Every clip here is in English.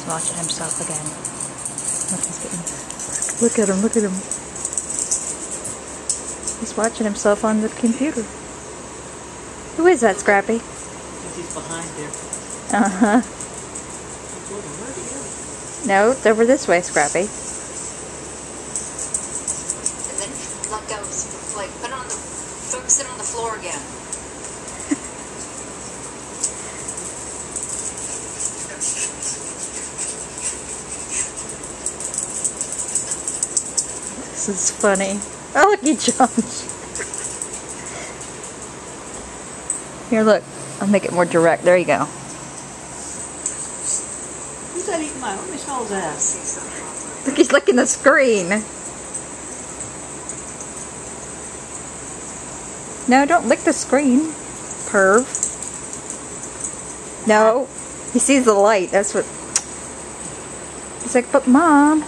He's watching himself again. Look at him, look at him. He's watching himself on the computer. Who is that, Scrappy? He's behind there. Uh-huh. No, it's over this way, Scrappy. And then let go, like, put it on the, focus it on the floor again. This is funny. Oh, look, he jumped. Here, look. I'll make it more direct. There you go. Who's that eating mine? Let me smell his ass. Look, he's licking the screen. No, don't lick the screen. Perv. No. He sees the light. That's what... He's like, but Mom...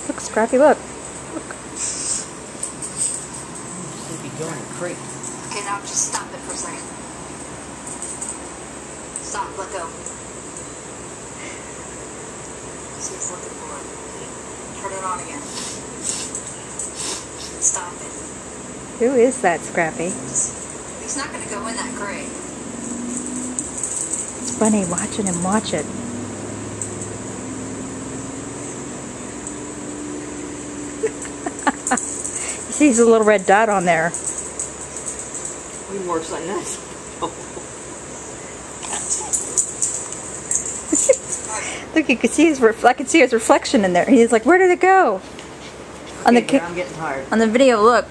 Look, Scrappy, look. Look. Okay, now just stop it for a second. Stop, let go. See, he's looking for it. Turn it on again. Stop it. Who is that, Scrappy? He's not going to go in that gray. It's funny watching him watch it. He sees a little red dot on there. He works like that. Look, you can see his I can see his reflection in there. He's like, where did it go? On I'm getting tired. On the video, look.